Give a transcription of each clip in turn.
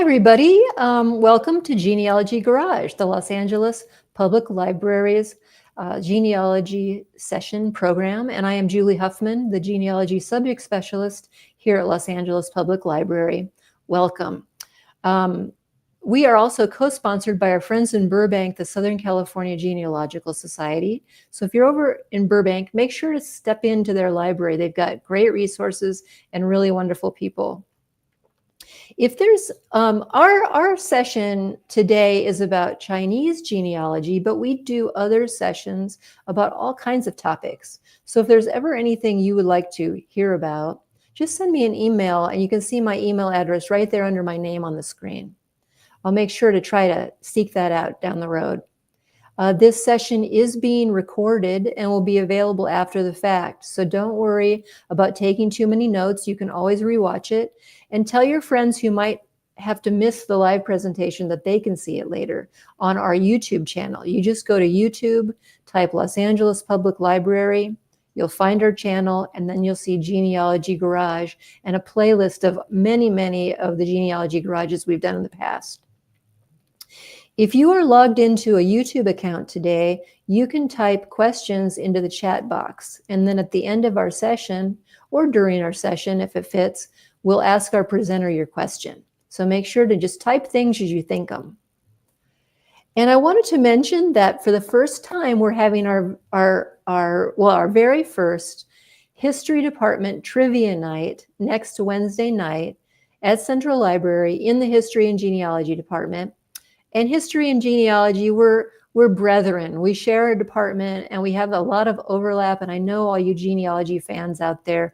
Hi, everybody. Welcome to Genealogy Garage, the Los Angeles Public Library's genealogy session program. And I am Julie Huffman, the genealogy subject specialist here at Los Angeles Public Library. Welcome. We are also co-sponsored by our friends in Burbank, the Southern California Genealogical Society. So if you're over in Burbank, make sure to step into their library. They've got great resources and really wonderful people. If there's our session today is about Chinese genealogy, but we do other sessions about all kinds of topics. So if there's ever anything you would like to hear about, just send me an email, and you can see my email address right there under my name on the screen. I'll make sure to try to seek that out down the road. This session is being recorded and will be available after the fact. So don't worry about taking too many notes. You can always rewatch it, and tell your friends who might have to miss the live presentation that they can see it later on our YouTube channel. You just go to YouTube, type Los Angeles Public Library, you'll find our channel, and then you'll see Genealogy Garage and a playlist of many of the genealogy garages we've done in the past. If you are logged into a YouTube account today, you can type questions into the chat box. And then at the end of our session, or during our session, if it fits, we'll ask our presenter your question. So make sure to just type things as you think them. And I wanted to mention that for the first time, we're having our very first History Department Trivia Night next Wednesday night at Central Library in the History and Genealogy Department. And history and genealogy, we're brethren. We share a department and we have a lot of overlap. And I know all you genealogy fans out there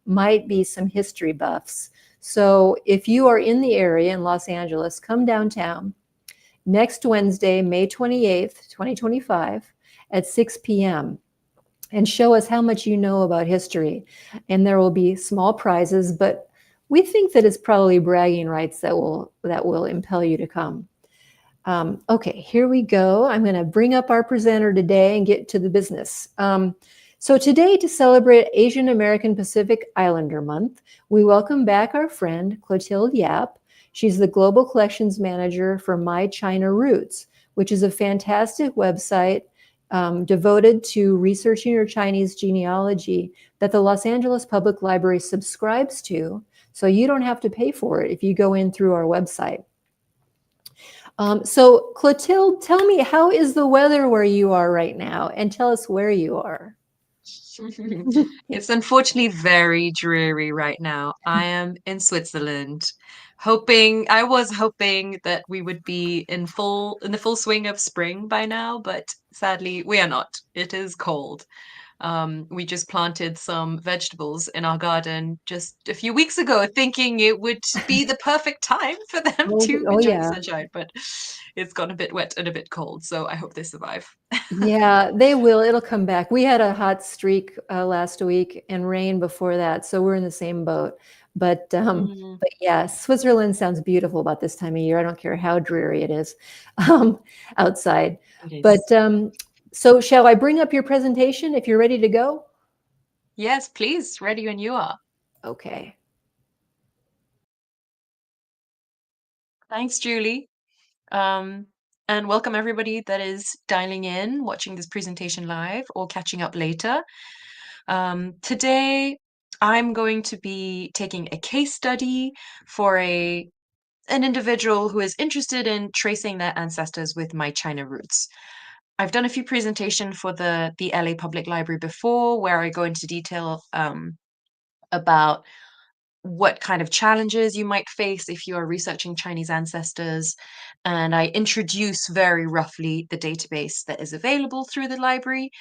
might be some history buffs. So if you are in the area in Los Angeles, come downtown next Wednesday, May 28th, 2025 at 6 p.m. and show us how much you know about history. And there will be small prizes, but we think that it's probably bragging rights that will impel you to come. Okay, here we go. I'm going to bring up our presenter today and get to the business. So today, to celebrate Asian American Pacific Islander Month, we welcome back our friend Clotilde Yap. She's the Global Collections Manager for My China Roots, which is a fantastic website devoted to researching your Chinese genealogy that the Los Angeles Public Library subscribes to, so you don't have to pay for it if you go in through our website. So Clotilde, tell me, how is the weather where you are right now? And tell us where you are. It's unfortunately very dreary right now. I am in Switzerland, I was hoping that we would be in the full swing of spring by now, but sadly we are not. It is cold. We just planted some vegetables in our garden just a few weeks ago, thinking it would be the perfect time for them to Oh enjoy the yeah. sunshine, but it's gone a bit wet and a bit cold, so I hope they survive. Yeah, they will. It'll come back. We had a hot streak last week and rain before that, so we're in the same boat. But Mm, yeah, Switzerland sounds beautiful about this time of year. I don't care how dreary it is outside. it But is. so shall I bring up your presentation if you're ready to go? Yes, please, ready when you are. Okay. Thanks, Julie. Um, and welcome everybody that is dialing in, watching this presentation live or catching up later. Today, I'm going to be taking a case study for an individual who is interested in tracing their ancestors with My China roots. I've done a few presentations for the LA Public Library before, where I go into detail about what kind of challenges you might face if you are researching Chinese ancestors. And I introduce very roughly the database that is available through the library.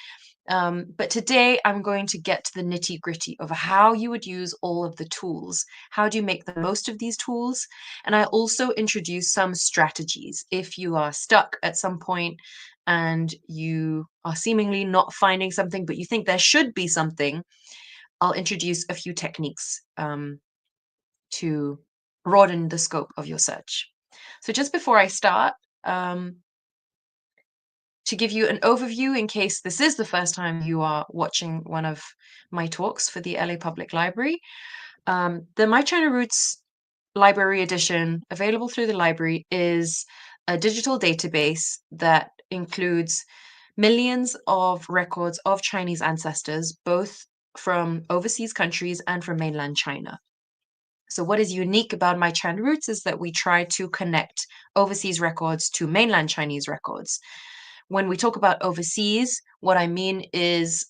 But today I'm going to get to the nitty gritty of how you would use all of the tools. How do you make the most of these tools? And I also introduce some strategies. If you are stuck at some point and you are seemingly not finding something, but you think there should be something, I'll introduce a few techniques to broaden the scope of your search. So just before I start, to give you an overview in case this is the first time you are watching one of my talks for the LA Public Library, the My China Roots library edition available through the library is a digital database that includes millions of records of Chinese ancestors, both from overseas countries and from mainland China. So, what is unique about My China Roots is that we try to connect overseas records to mainland Chinese records. When we talk about overseas, what I mean is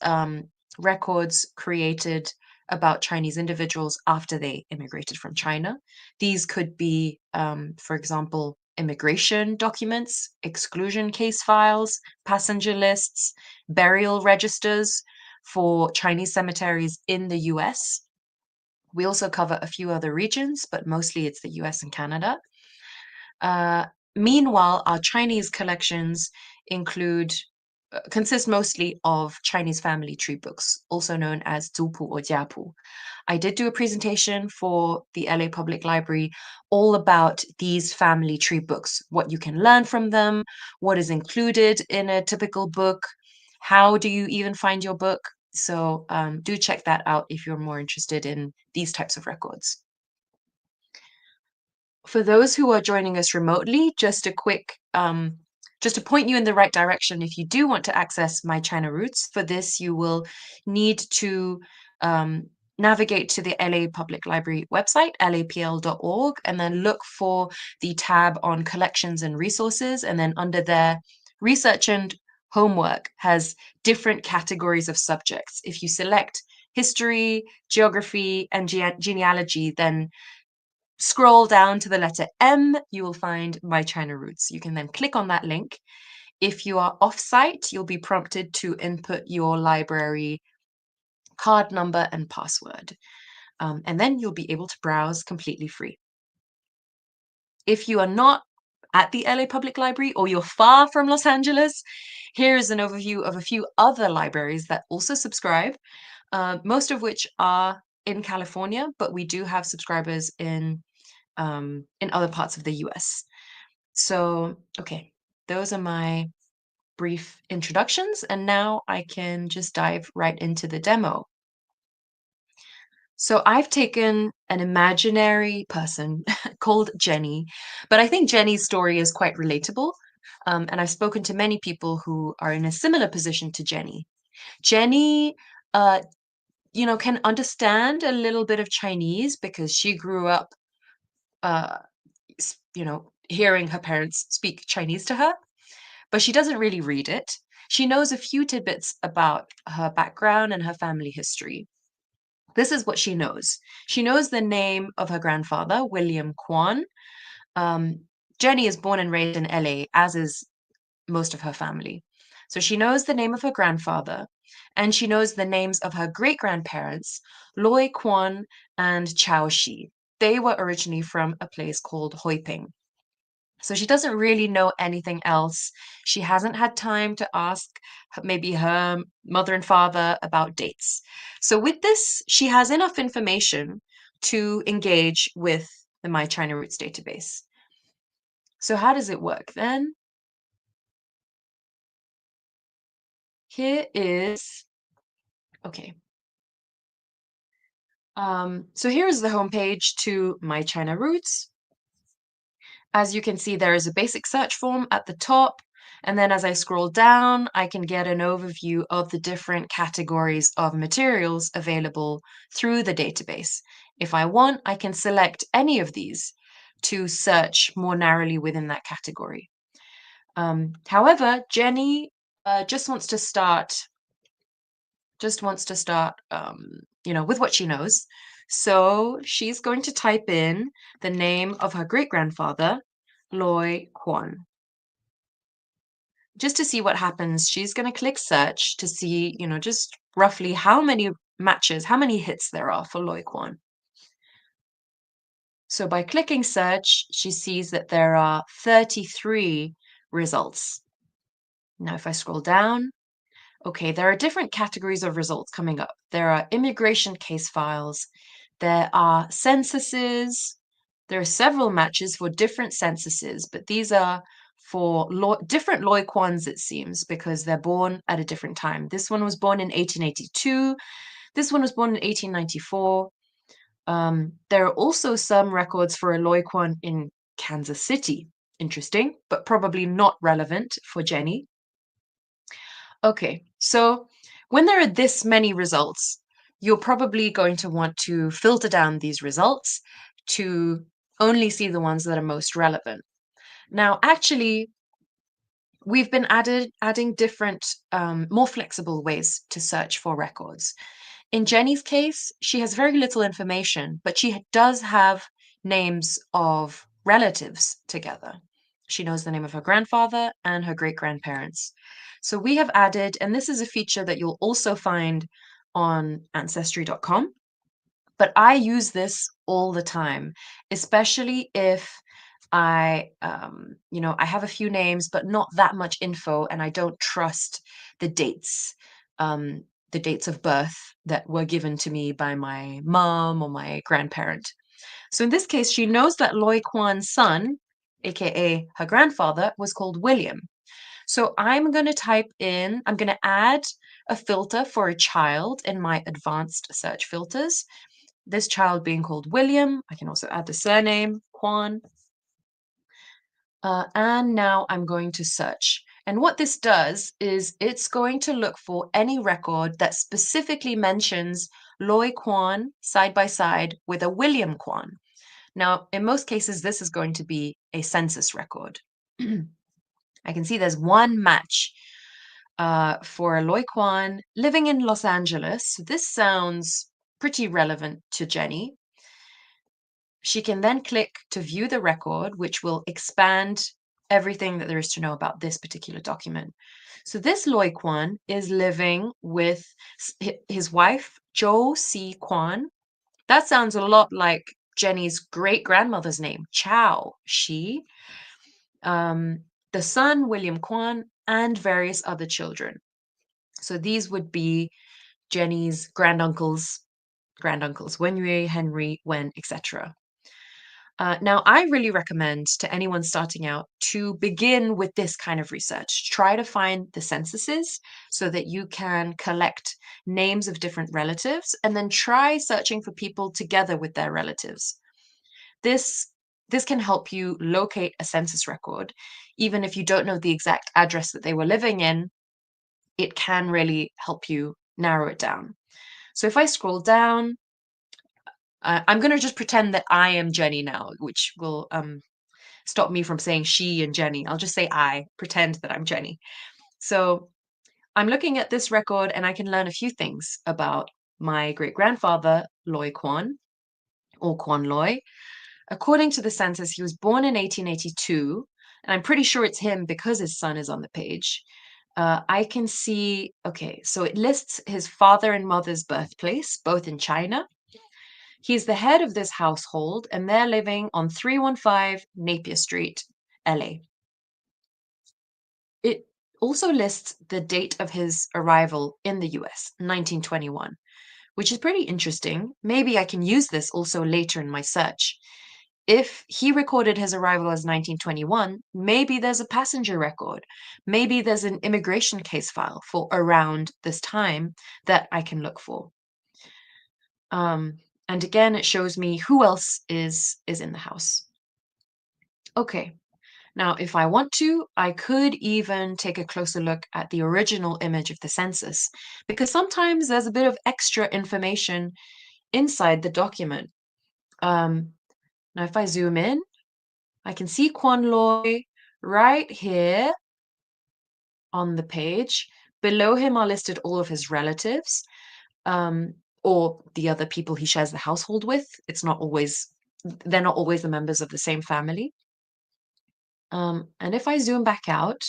records created about Chinese individuals after they immigrated from China. These could be, for example, immigration documents, exclusion case files, passenger lists, burial registers for Chinese cemeteries in the US. We also cover a few other regions, but mostly it's the US and Canada. Uh, Meanwhile, our Chinese collections include consist mostly of Chinese family tree books, also known as 族谱 or 家谱. I did do a presentation for the LA Public Library all about these family tree books, what you can learn from them, what is included in a typical book, how do you even find your book. So do check that out if you're more interested in these types of records. For those who are joining us remotely, just to point you in the right direction, if you do want to access My China Roots, for this you will need to navigate to the LA Public Library website, lapl.org, and then look for the tab on collections and resources. And then under there, research and homework has different categories of subjects. If you select history, geography, and genealogy, then scroll down to the letter M, you will find My China Roots. You can then click on that link. If you are off-site, you'll be prompted to input your library card number and password. And then you'll be able to browse completely free. If you are not at the LA Public Library or you're far from Los Angeles, here is an overview of a few other libraries that also subscribe, most of which are in California, but we do have subscribers in other parts of the US. So, okay, those are my brief introductions, and now I can just dive right into the demo. So I've taken an imaginary person called Jenny, but I think Jenny's story is quite relatable. And I've spoken to many people who are in a similar position to Jenny. Jenny, uh, can understand a little bit of Chinese because she grew up uh, hearing her parents speak Chinese to her, but she doesn't really read it. She knows a few tidbits about her background and her family history. This is what she knows. She knows the name of her grandfather, William Kwan. Um, Jenny is born and raised in LA, as is most of her family. So she knows the name of her grandfather, and she knows the names of her great grandparents, Loi Kwan and Chao Shi. They were originally from a place called Hoiping. So she doesn't really know anything else. She hasn't had time to ask maybe her mother and father about dates. So with this, she has enough information to engage with the My China Roots database. So how does it work then? Here is, okay. So here is the homepage to My China Roots. As you can see, there is a basic search form at the top. And then as I scroll down, I can get an overview of the different categories of materials available through the database. If I want, I can select any of these to search more narrowly within that category. However, Jenny just wants to start with what she knows. So she's going to type in the name of her great grandfather, Loi Kwan. Just to see what happens, she's going to click search to see, just roughly how many matches, how many hits there are for Loi Kwan. So by clicking search, she sees that there are 33 results. Now, if I scroll down, okay, there are different categories of results coming up. There are immigration case files, there are censuses, there are several matches for different censuses, but these are for different Loi Kwans, it seems, because they're born at a different time. This one was born in 1882, this one was born in 1894. There are also some records for a Loy Kwan in Kansas City. Interesting, but probably not relevant for Jenny. Okay, so when there are this many results, you're probably going to want to filter down these results to only see the ones that are most relevant. Now, actually, we've been adding different, more flexible ways to search for records. In Jenny's case, she has very little information, but she does have names of relatives together. She knows the name of her grandfather and her great grandparents. So we have added, and this is a feature that you'll also find on ancestry.com, but I use this all the time, especially if I have a few names, but not that much info, and I don't trust the dates, um, the dates of birth that were given to me by my mom or my grandparent. So in this case, she knows that Loy Kwan's son, aka her grandfather, was called William. So I'm going to I'm going to add a filter for a child in my advanced search filters. This child being called William. I can also add the surname, Kwan. And now I'm going to search. And what this does is it's going to look for any record that specifically mentions Loy Kwan side by side with a William Kwan. Now, in most cases, this is going to be a census record. I can see there's one match for a Loy Kwan living in Los Angeles. This sounds pretty relevant to Jenny. She can then click to view the record, which will expand everything that there is to know about this particular document. So this Loy Kwan is living with his wife, Jo Si Kwan. That sounds a lot like Jenny's great grandmother's name, Chow Shi. The son, William Kwan, and various other children. So these would be Jenny's granduncles, Wenyue, Henry, Wen, etc. Now, I really recommend to anyone starting out to begin with this kind of research. Try to find the censuses so that you can collect names of different relatives, and then try searching for people together with their relatives. This this can help you locate a census record, even if you don't know the exact address that they were living in. It can really help you narrow it down. So if I scroll down, I'm going to just pretend that I am Jenny now, which will stop me from saying she and Jenny. I'll just say I, pretend that I'm Jenny. So I'm looking at this record and I can learn a few things about my great grandfather, Loy Kwan, or Kwan Loy. According to the census, he was born in 1882, and I'm pretty sure it's him because his son is on the page. I can see, okay, so it lists his father and mother's birthplace, both in China. He's the head of this household, and they're living on 315 Napier Street, LA. It also lists the date of his arrival in the US, 1921, which is pretty interesting. Maybe I can use this also later in my search. If he recorded his arrival as 1921, maybe there's a passenger record. Maybe there's an immigration case file for around this time that I can look for. And again, it shows me who else is in the house. Okay, now if I want to, I could even take a closer look at the original image of the census, because sometimes there's a bit of extra information inside the document. Now if I zoom in, I can see Kwan Loy right here on the page. Below him are listed all of his relatives, or the other people he shares the household with. They're not always the members of the same family. And if I zoom back out,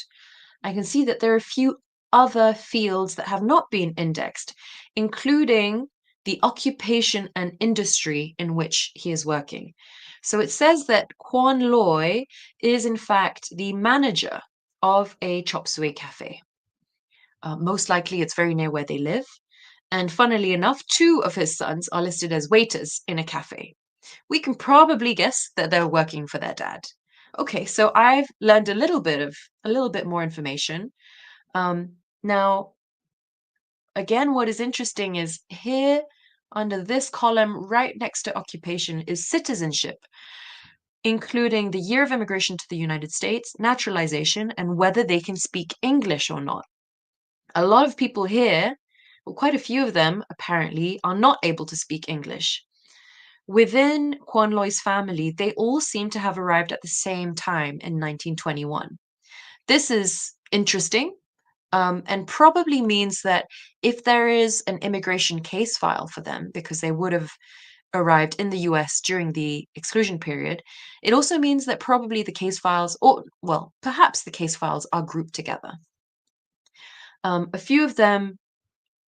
I can see that there are a few other fields that have not been indexed, including the occupation and industry in which he is working. So it says that Kwan Loy is in fact the manager of a chop suey cafe. Most likely it's very near where they live. And funnily enough, two of his sons are listed as waiters in a cafe. We can probably guess that they're working for their dad. Okay, so I've learned a little bit more information. Now, again, what is interesting is here under this column right next to occupation is citizenship, including the year of immigration to the United States, naturalization, and whether they can speak English or not. A lot of people here, well, quite a few of them apparently, are not able to speak English. Within Kwan Loi's family, they all seem to have arrived at the same time in 1921. This is interesting, and probably means that if there is an immigration case file for them, because they would have arrived in the US during the exclusion period, it also means that probably the case files, or well, perhaps the case files are grouped together. A few of them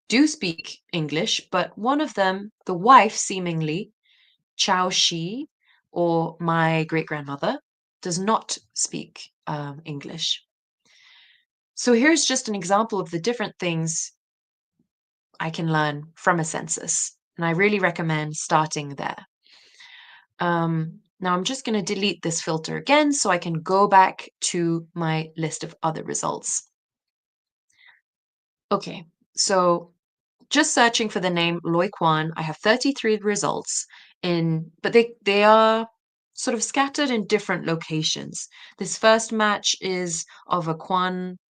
do speak English, but one of them, the wife seemingly, Chao Shi, or my great grandmother, does not speak English. So here's just an example of the different things I can learn from a census, and I really recommend starting there. Now I'm just going to delete this filter again so I can go back to my list of other results. Okay, so just searching for the name Loi Kwan, I have 33 results but they are sort of scattered in different locations. This first match is of a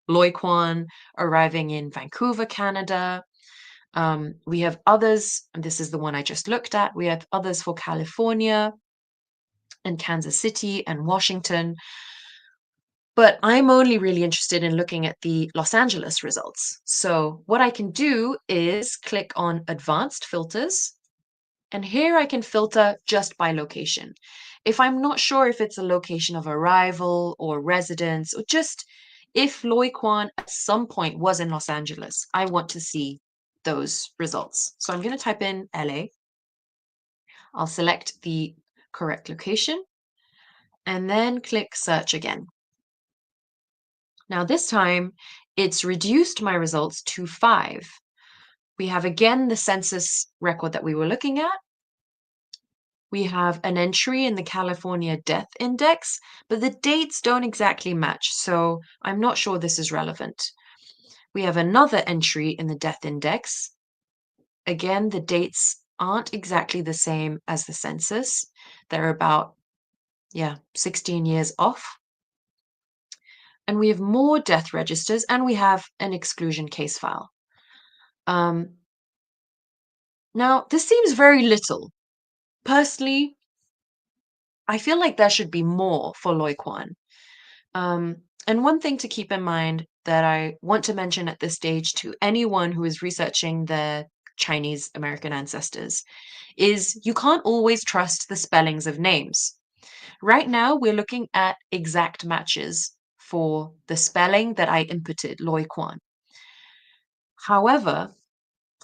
Loi Kwan arriving in Vancouver, Canada. We have others, and this is the one I just looked at. We have others for California and Kansas City and Washington. But I'm only really interested in looking at the Los Angeles results. So what I can do is click on Advanced Filters, and here I can filter just by location. If I'm not sure if it's a location of arrival or residence, or just if Loi Kwan at some point was in Los Angeles, I want to see those results. So I'm going to type in LA. I'll select the correct location and then click Search again. Now this time, it's reduced my results to 5. We have again the census record that we were looking at. We have an entry in the California Death Index, but the dates don't exactly match, so I'm not sure this is relevant. We have another entry in the Death Index. Again, the dates aren't exactly the same as the census. They're about, 16 years off. And we have more death registers, and we have an exclusion case file. Now, this seems very little. Personally, I feel like there should be more for Loi Kwan. And one thing to keep in mind that I want to mention at this stage to anyone who is researching their Chinese American ancestors is you can't always trust the spellings of names. Right now, we're looking at exact matches for the spelling that I inputted, Loi Kwan. However,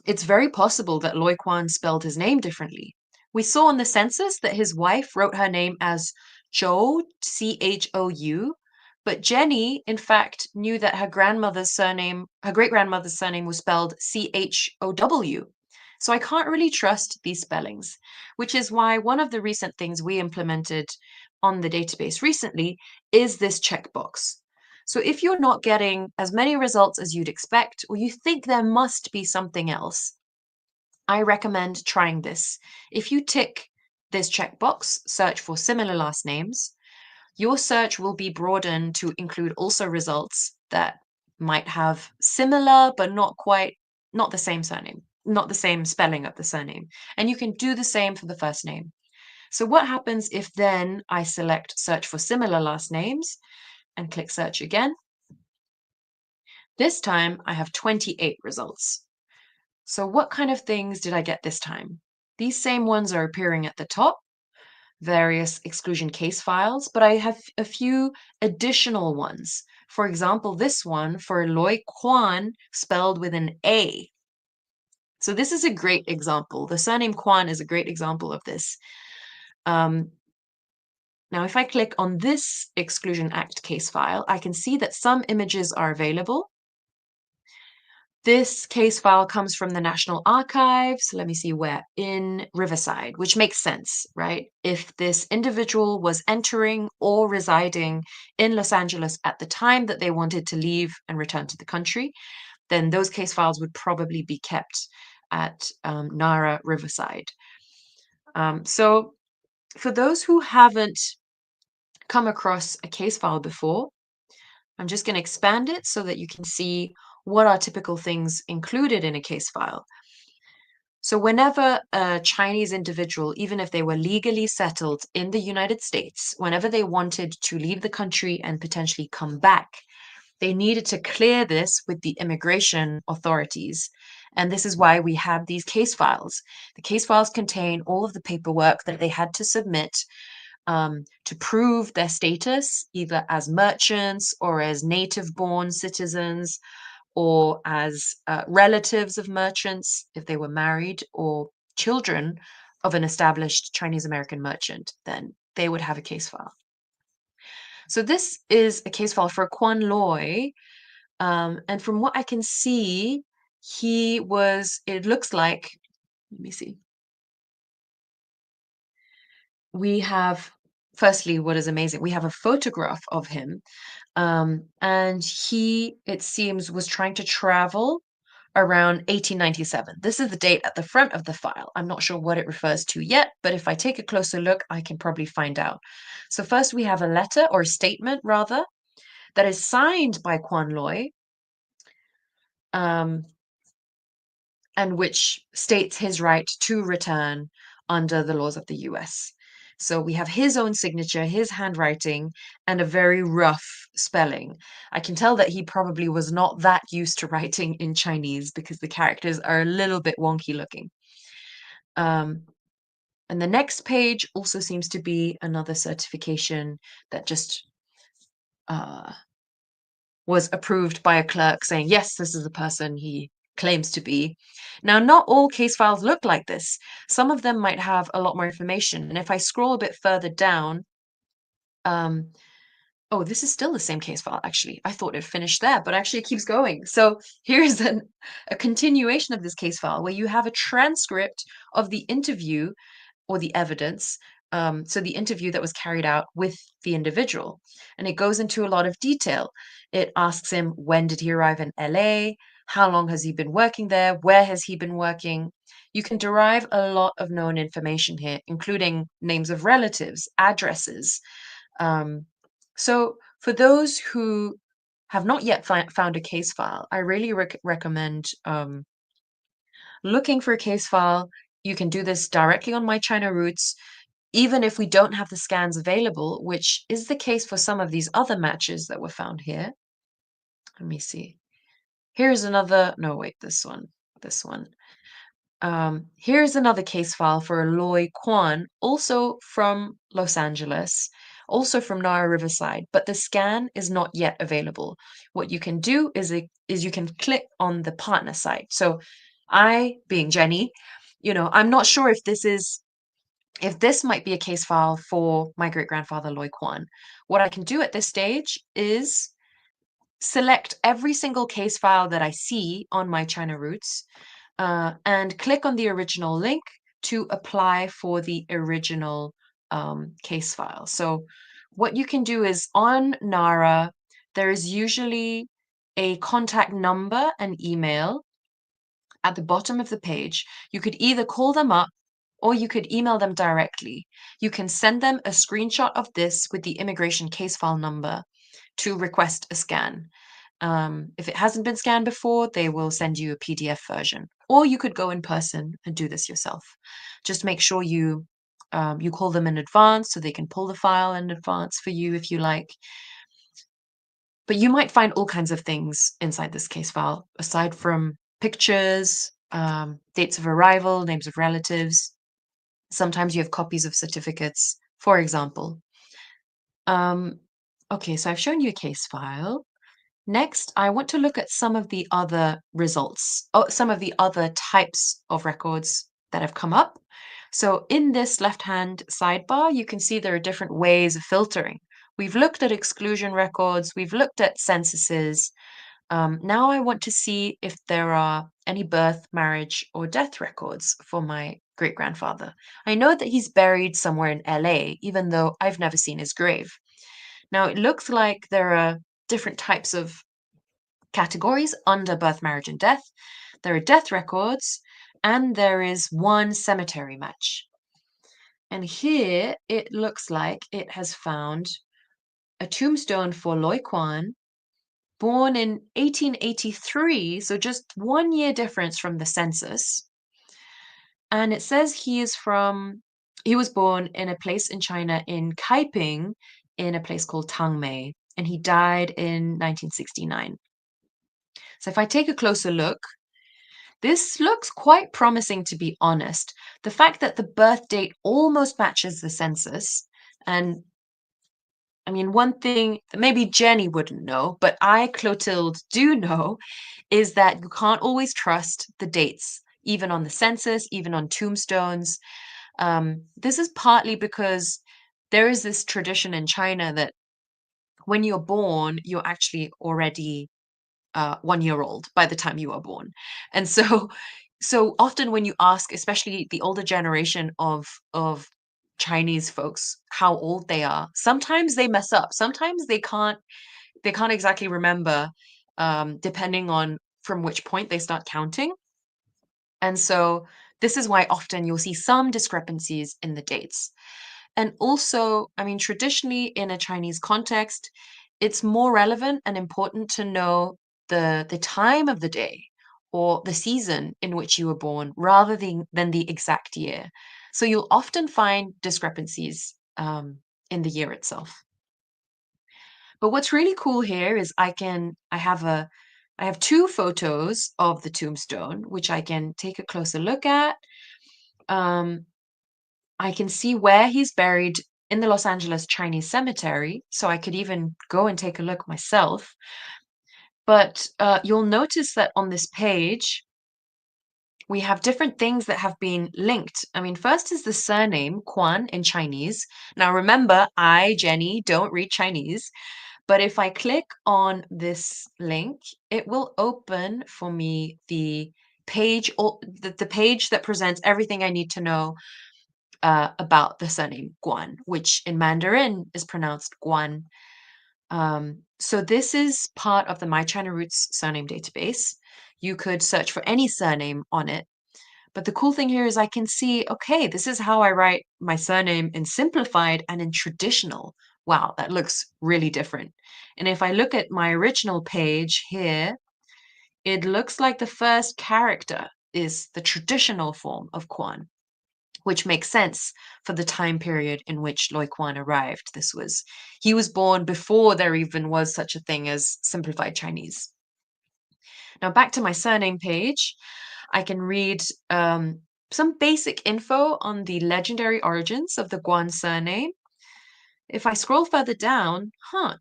it's very possible that Loi Kwan spelled his name differently. We saw on the census that his wife wrote her name as Chou, Chou, but Jenny, in fact, knew that her great-grandmother's surname was spelled Chou. So I can't really trust these spellings, which is why one of the recent things we implemented on the database recently is this checkbox. So if you're not getting as many results as you'd expect, or you think there must be something else, I recommend trying this. If you tick this checkbox, search for similar last names, your search will be broadened to include also results that might have similar but not the same surname, not the same spelling of the surname. And you can do the same for the first name. So what happens if then I select search for similar last names and click search again? This time I have 28 results. So what kind of things did I get this time? These same ones are appearing at the top, various exclusion case files, but I have a few additional ones. For example, this one for Loi Kwan spelled with an A. So this is a great example. The surname Kwan is a great example of this. Now, if I click on this Exclusion Act case file, I can see that some images are available. This case file comes from the National Archives. Let me see where. In Riverside, which makes sense, right? If this individual was entering or residing in Los Angeles at the time that they wanted to leave and return to the country, then those case files would probably be kept at Nara Riverside. So for those who haven't come across a case file before, I'm just going to expand it so that you can see what are typical things included in a case file. So whenever a Chinese individual, even if they were legally settled in the United States, whenever they wanted to leave the country and potentially come back, they needed to clear this with the immigration authorities. And this is why we have these case files. The case files contain all of the paperwork that they had to submit to prove their status, either as merchants or as native born citizens, or as relatives of merchants if they were married, or children of an established Chinese American merchant, then they would have a case file. So this is a case file for Quan Loy. And from what I can see, it looks like, let me see. We have, firstly, what is amazing, we have a photograph of him. And he, it seems, was trying to travel around 1897. This is the date at the front of the file. I'm not sure what it refers to yet, but if I take a closer look, I can probably find out. So first we have a letter, or a statement rather, that is signed by Quan Loy, and which states his right to return under the laws of the US. So we have his own signature, his handwriting, and a very rough spelling. I can tell that he probably was not that used to writing in Chinese because the characters are a little bit wonky looking. And the next page also seems to be another certification that just was approved by a clerk saying, yes, this is the person he claims to be. Now, not all case files look like this. Some of them might have a lot more information. And if I scroll a bit further down, oh, this is still the same case file, actually. I thought it finished there, but actually it keeps going. So here's a continuation of this case file where you have a transcript of the interview or the evidence. So the interview that was carried out with the individual. And it goes into a lot of detail. It asks him, when did he arrive in LA? How long has he been working there? Where has he been working? You can derive a lot of known information here, including names of relatives, addresses. So for those who have not yet found a case file, I really recommend looking for a case file. You can do this directly on My China Roots, even if we don't have the scans available, which is the case for some of these other matches that were found here. Let me see. Here's another, no, wait, this one. Here's another case file for Loy Quan, also from Los Angeles, also from Nara Riverside, but the scan is not yet available. What you can do is you can click on the partner site. So I, being Jenny, I'm not sure if this might be a case file for my great-grandfather Loy Quan. What I can do at this stage is select every single case file that I see on My China Roots, and click on the original link to apply for the original case file. So what you can do is on NARA, there is usually a contact number and email at the bottom of the page. You could either call them up or you could email them directly. You can send them a screenshot of this with the immigration case file number to request a scan. If it hasn't been scanned before, they will send you a PDF version. Or you could go in person and do this yourself. Just make sure you call them in advance so they can pull the file in advance for you if you like. But you might find all kinds of things inside this case file, aside from pictures, dates of arrival, names of relatives. Sometimes you have copies of certificates, for example. Okay, so I've shown you a case file. Next, I want to look at some of the other results, some of the other types of records that have come up. So in this left-hand sidebar, you can see there are different ways of filtering. We've looked at exclusion records, we've looked at censuses. Now I want to see if there are any birth, marriage, or death records for my great-grandfather. I know that he's buried somewhere in LA, even though I've never seen his grave. Now it looks like there are different types of categories under birth, marriage, and death. There are death records, and there is one cemetery match. And here it looks like it has found a tombstone for Loi Quan, born in 1883, so just 1 year difference from the census. And it says he was born in a place in China in Kaiping, in a place called Tangmei, and he died in 1969. So if I take a closer look, this looks quite promising, to be honest. The fact that the birth date almost matches the census, and I mean, one thing that maybe Jenny wouldn't know, but I, Clotilde, do know, is that you can't always trust the dates, even on the census, even on tombstones. This is partly because there is this tradition in China that when you're born, you're actually already 1 year old by the time you are born. And so, so often when you ask, especially the older generation of Chinese folks, how old they are, sometimes they mess up. Sometimes they can't exactly remember, depending on from which point they start counting. And so this is why often you'll see some discrepancies in the dates. And also, I mean, traditionally in a Chinese context, it's more relevant and important to know the time of the day or the season in which you were born rather than the exact year. So you'll often find discrepancies in the year itself. But what's really cool here is I have two photos of the tombstone, which I can take a closer look at. Um, I can see where he's buried in the Los Angeles Chinese cemetery, so I could even go and take a look myself. But you'll notice that on this page, we have different things that have been linked. I mean, first is the surname Quan in Chinese. Now, remember, I, Jenny, don't read Chinese. But if I click on this link, it will open for me the page, or the page that presents everything I need to know about the surname Guan, which in Mandarin is pronounced Guan. So this is part of the My China Roots surname database. You could search for any surname on it. But the cool thing here is I can see, okay, this is how I write my surname in simplified and in traditional. Wow, that looks really different. And if I look at my original page here, it looks like the first character is the traditional form of Quan, which makes sense for the time period in which Loi Quan arrived. He was born before there even was such a thing as simplified Chinese. Now back to my surname page, I can read some basic info on the legendary origins of the Guan surname. If I scroll further down,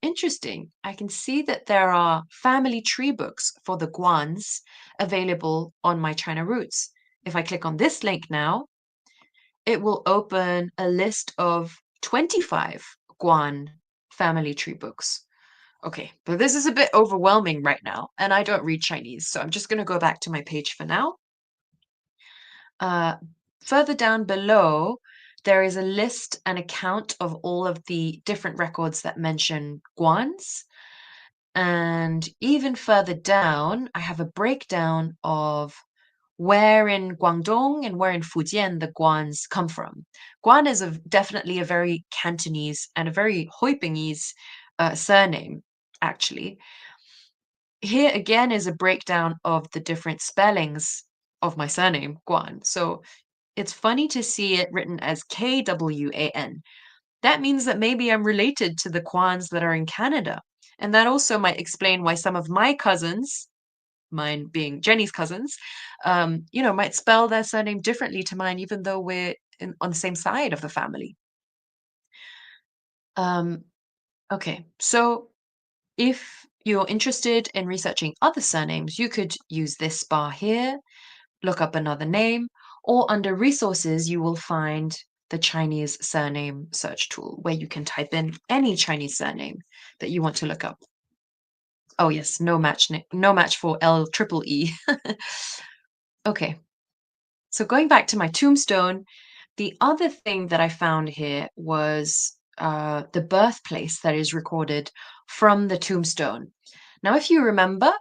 interesting. I can see that there are family tree books for the Guans available on My China Roots. If I click on this link now, it will open a list of 25 Guan family tree books. Okay, but this is a bit overwhelming right now, and I don't read Chinese, so I'm just going to go back to my page for now. Uh, Further down below, there is a list and account of all of the different records that mention Guans. And even further down, I have a breakdown of where in Guangdong and where in Fujian the Guans come from. Guan is definitely a very Cantonese and a very Hoipingese surname, actually. Here again is a breakdown of the different spellings of my surname, Guan. So it's funny to see it written as Kwan. That means that maybe I'm related to the Kwans that are in Canada. And that also might explain why some of my cousins, mine being Jenny's cousins, might spell their surname differently to mine, even though on the same side of the family. Okay, so if you're interested in researching other surnames, you could use this bar here, look up another name, or under resources, you will find the Chinese surname search tool where you can type in any Chinese surname that you want to look up. Oh yes, no match for L triple E. Okay, so going back to my tombstone, the other thing that I found here was the birthplace that is recorded from the tombstone. Now, if you remember,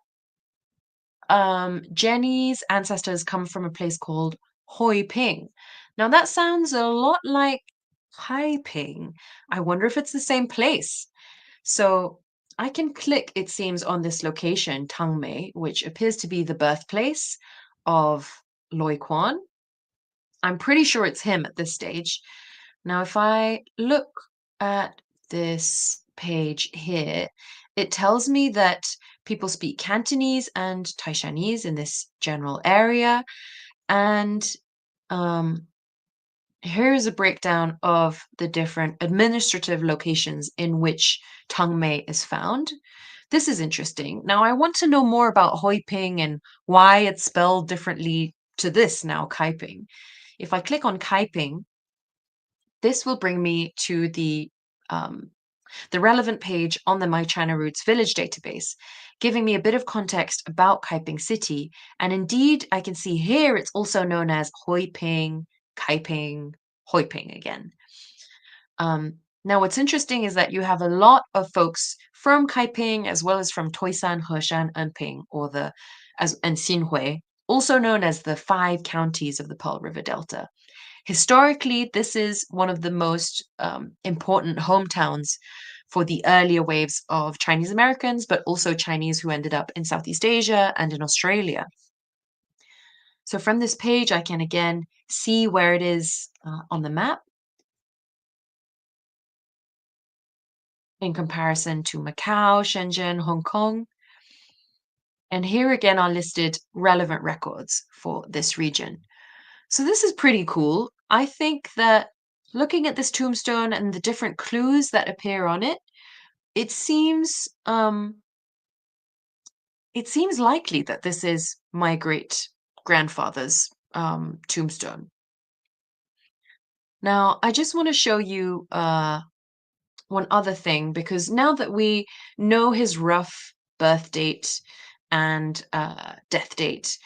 Jenny's ancestors come from a place called Hoi Ping. Now that sounds a lot like Haiping. I wonder if it's the same place. So I can click, it seems, on this location, Tangmei, which appears to be the birthplace of Loi Quan. I'm pretty sure it's him at this stage. Now, if I look at this page here, it tells me that people speak Cantonese and Taishanese in this general area. And um, here is a breakdown of the different administrative locations in which Tangmei is found. This is interesting. Now, I want to know more about Hoiping and why it's spelled differently to this now, Kaiping. If I click on Kaiping, this will bring me to the relevant page on the My China Roots Village database, giving me a bit of context about Kaiping City. And indeed, I can see here it's also known as Hoiping, Kaiping, Hoiping again. Now, what's interesting is that you have a lot of folks from Kaiping as well as from Toisan, Heshan, and Ping, and Xinhui, also known as the five counties of the Pearl River Delta. Historically, this is one of the most important hometowns for the earlier waves of Chinese Americans, but also Chinese who ended up in Southeast Asia and in Australia. So from this page, I can again see where it is on the map in comparison to Macau, Shenzhen, Hong Kong. And here again are listed relevant records for this region. So this is pretty cool. I think that looking at this tombstone and the different clues that appear on it, it seems likely that this is my great grandfather's tombstone. Now, I just want to show you one other thing, because now that we know his rough birth date and death date,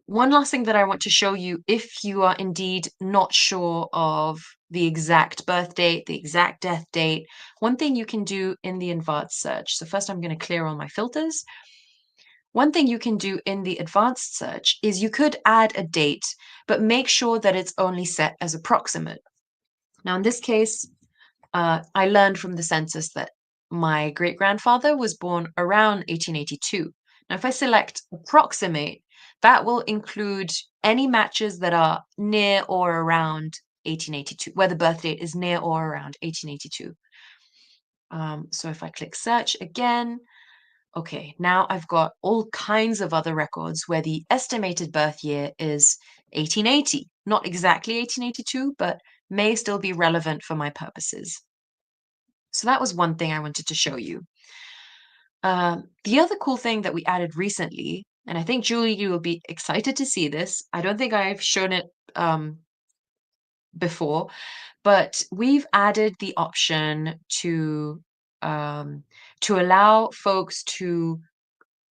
one last thing that I want to show you, if you are indeed not sure of the exact birth date, the exact death date, one thing you can do in the advanced search. So first I'm going to clear all my filters. One thing you can do in the advanced search is you could add a date, but make sure that it's only set as approximate. Now, in this case, I learned from the census that my great grandfather was born around 1882. Now, if I select approximate, that will include any matches that are near or around 1882, where the birth date is near or around 1882. So if I click search again, okay, now I've got all kinds of other records where the estimated birth year is 1880. Not exactly 1882, but may still be relevant for my purposes. So that was one thing I wanted to show you. The other cool thing that we added recently, and I think Julie, you will be excited to see this. I don't think I've shown it before, but we've added the option to allow folks to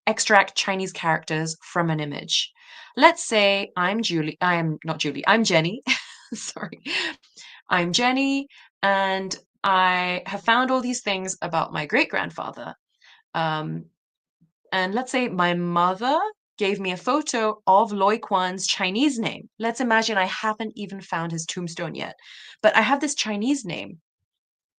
extract Chinese characters from an image. Let's say I'm Julie. I am not Julie. I'm Jenny. Sorry. I'm Jenny, and I have found all these things about my great grandfather. And let's say my mother gave me a photo of Loi Kwan's Chinese name. Let's imagine I haven't even found his tombstone yet, but I have this Chinese name.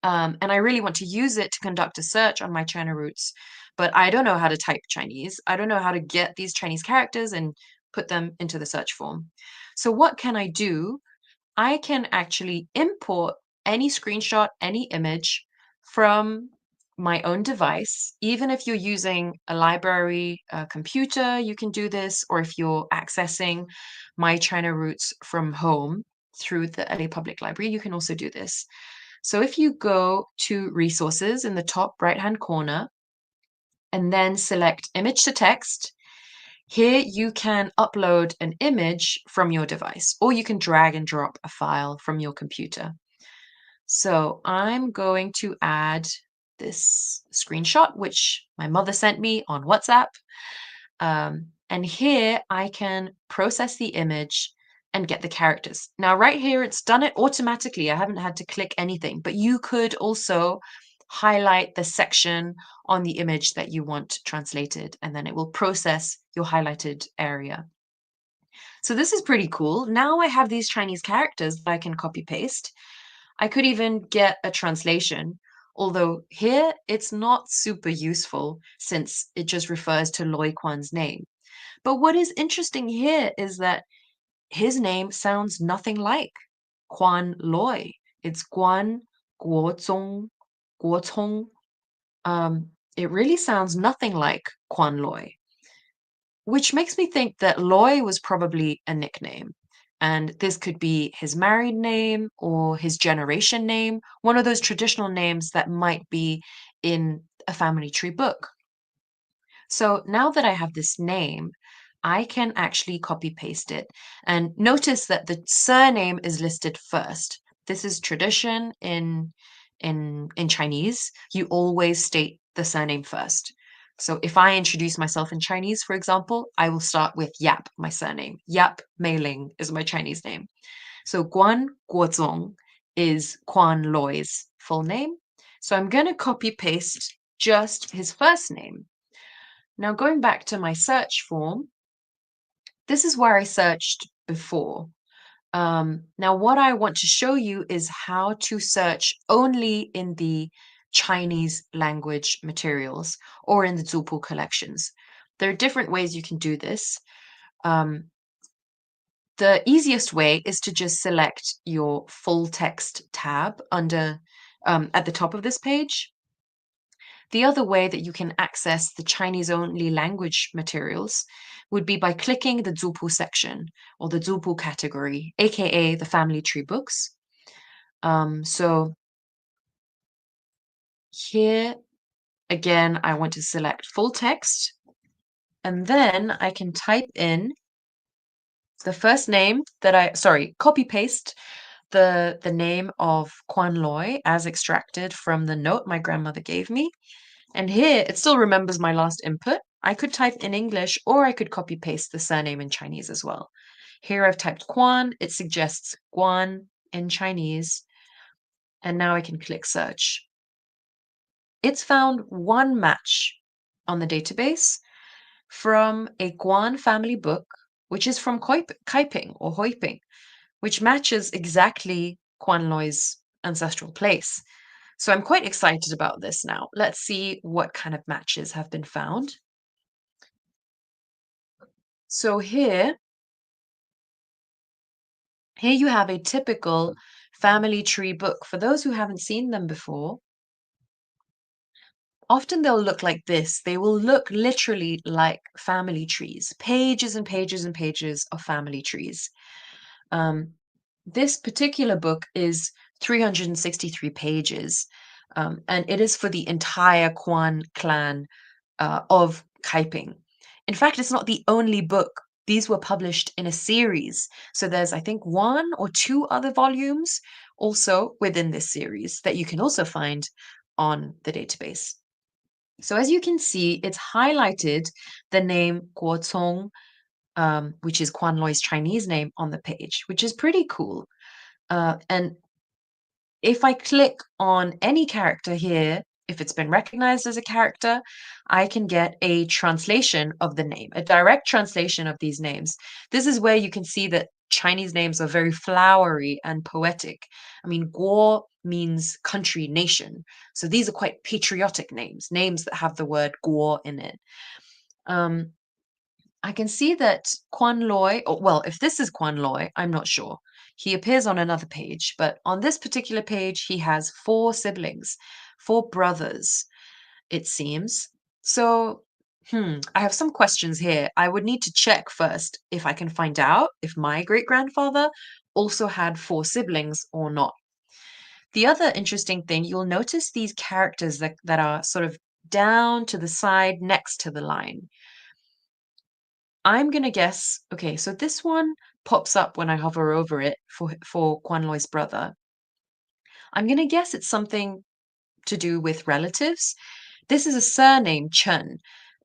And I really want to use it to conduct a search on my China roots, but I don't know how to type Chinese. I don't know how to get these Chinese characters and put them into the search form. So what can I do? I can actually import any screenshot, any image from my own device. Even if you're using a library computer, you can do this, or if you're accessing my China roots from home through the LA Public Library, you can also do this. So if you go to resources in the top right-hand corner and then select image to text, here you can upload an image from your device, or you can drag and drop a file from your computer. So I'm going to add this screenshot, which my mother sent me on WhatsApp. And here I can process the image and get the characters. Now, right here, it's done it automatically. I haven't had to click anything, but you could also highlight the section on the image that you want translated, and then it will process your highlighted area. So this is pretty cool. Now I have these Chinese characters that I can copy paste. I could even get a translation, although here it's not super useful since it just refers to Loi Kwan's name. But what is interesting here is that his name sounds nothing like Quan Loi. It's Guan Guozong Guocong. It really sounds nothing like Quan Loi, which makes me think that Loi was probably a nickname. And this could be his married name or his generation name, one of those traditional names that might be in a family tree book. So now that I have this name, I can actually copy paste it. And notice that the surname is listed first. This is tradition in Chinese. You always state the surname first. So if I introduce myself in Chinese, for example, I will start with Yap, my surname. Yap Meiling is my Chinese name. So Guan Guozong is Quan Loi's full name. So I'm going to copy paste just his first name. Now, going back to my search form, this is where I searched before. Now, what I want to show you is how to search only in the Chinese language materials or in the Zupu collections. There are different ways you can do this. Um, the easiest way is to just select your full text tab under at the top of this page. The other way that you can access the Chinese-only language materials would be by clicking the Zupu section or the Zupu category, aka the family tree books. So here, again, I want to select full text, and then I can type in the first name that copy paste the name of Quan Loi as extracted from the note my grandmother gave me. And here it still remembers my last input. I could type in English or I could copy paste the surname in Chinese as well. Here I've typed Quan, it suggests Guan in Chinese, and now I can click search. It's found one match on the database from a Guan family book, which is from Kaiping or Hoiping, which matches exactly Quan Loi's ancestral place. So I'm quite excited about this now. Let's see what kind of matches have been found. So here you have a typical family tree book. For those who haven't seen them before, often they'll look like this. They will look literally like family trees, pages and pages and pages of family trees. Um, this particular book is 363 pages, and it is for the entire Quan clan of Kaiping. In fact, it's not the only book. These were published in a series. So there's, I think, one or two other volumes also within this series that you can also find on the database. So as you can see, it's highlighted the name Guocong, which is Quan Loi's Chinese name on the page, which is pretty cool. And if I click on any character here, if it's been recognized as a character, I can get a translation of the name, a direct translation of these names. This is where you can see that Chinese names are very flowery and poetic. I mean, Guo means country, nation. So these are quite patriotic names, names that have the word Guo in it. I can see that Quan Loi, or well, if this is Quan Loi, I'm not sure. He appears on another page, but on this particular page, he has four siblings, four brothers, it seems. So, I have some questions here. I would need to check first if I can find out if my great grandfather also had four siblings or not. The other interesting thing, you'll notice these characters that are sort of down to the side next to the line. I'm gonna guess. Okay, so this one pops up when I hover over it for Quan Loi's brother. I'm gonna guess it's something to do with relatives. This is a surname, Chen,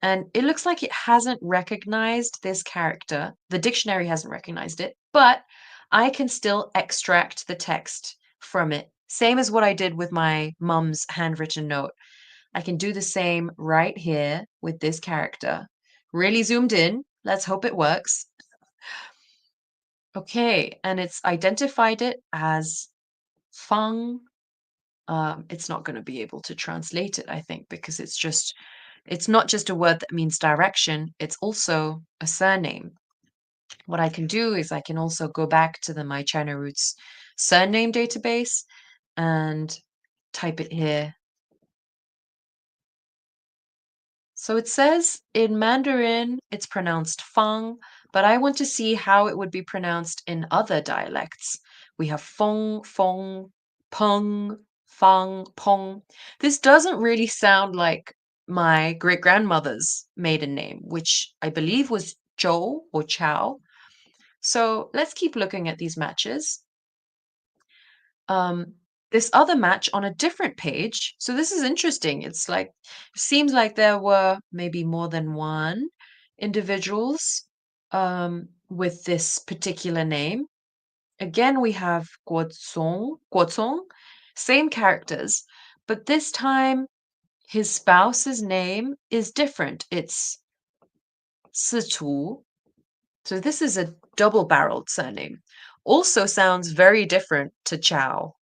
and it looks like it hasn't recognized this character. The dictionary hasn't recognized it, but I can still extract the text from it Same as what I did with my mum's handwritten note. I can do the same right here with this character. Really zoomed in. Let's hope it works. Okay, and it's identified it as Fang. It's not going to be able to translate it, I think, because it's not just a word that means direction, it's also a surname. What I can do is I can also go back to the My China Roots surname database and type it here. So it says in Mandarin it's pronounced Fang, but I want to see how it would be pronounced in other dialects. We have Feng, Fong, Peng, Fang, Pong. This doesn't really sound like my great grandmother's maiden name, which I believe was Zhou or Chow. So let's keep looking at these matches. um, this other match on a different page. So this is interesting. It's like, seems like there were maybe more than one individuals with this particular name. Again, we have Guozong, same characters, but this time his spouse's name is different. It's Situ. So this is a double-barreled surname. Also sounds very different to Chow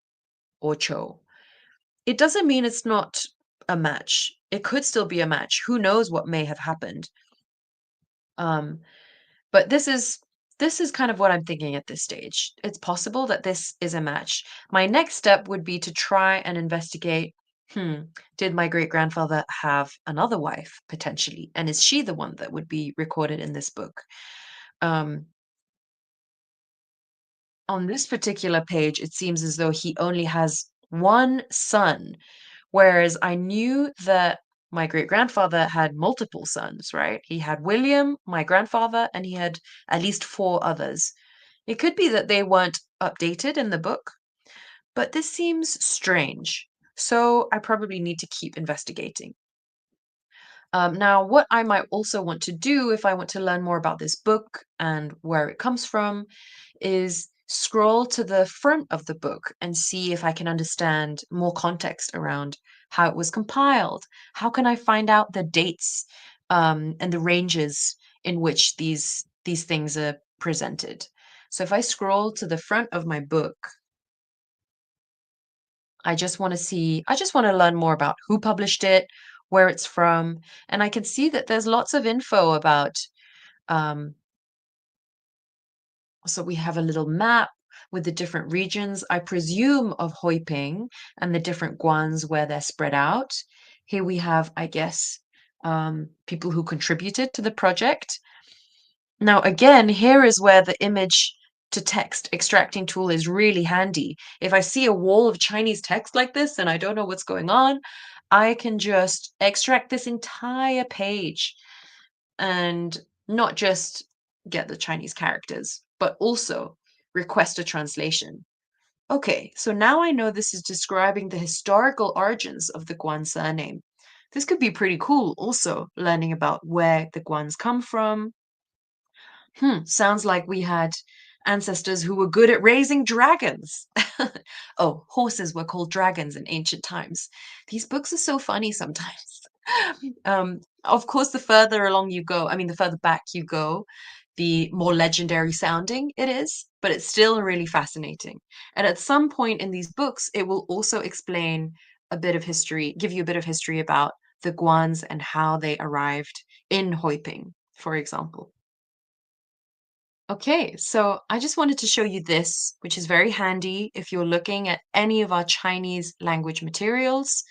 or Cho. It doesn't mean it's not a match. It could still be a match. Who knows what may have happened? Um, but this is kind of what I'm thinking at this stage. It's possible that this is a match. My next step would be to try and investigate, did my great grandfather have another wife potentially? And is she the one that would be recorded in this book? Um, on this particular page, it seems as though he only has one son. Whereas I knew that my great grandfather had multiple sons, right? He had William, my grandfather, and he had at least four others. It could be that they weren't updated in the book, but this seems strange. So I probably need to keep investigating. Now, what I might also want to do if I want to learn more about this book and where it comes from is scroll to the front of the book and see if I can understand more context around how it was compiled. How can I find out the dates and the ranges in which these things are presented? So if I scroll to the front of my book, I just want to learn more about who published it, where it's from, and I can see that there's lots of info about um, so we have a little map with the different regions, I presume, of Huiping and the different guans where they're spread out. Here we have, I guess, people who contributed to the project. Now, again, here is where the image to text extracting tool is really handy. If I see a wall of Chinese text like this and I don't know what's going on, I can just extract this entire page and not just get the Chinese characters, but also request a translation. Okay, so now I know this is describing the historical origins of the Guan surname. This could be pretty cool also, learning about where the Guans come from. Sounds like we had ancestors who were good at raising dragons. Oh, horses were called dragons in ancient times. These books are so funny sometimes. Of course, the further along you go, I mean, the further back you go, the more legendary sounding it is, but it's still really fascinating. And at some point in these books, it will also explain a bit of history, give you a bit of history about the Guans and how they arrived in Huiping, for example. Okay, so I just wanted to show you this, which is very handy if you're looking at any of our Chinese language materials.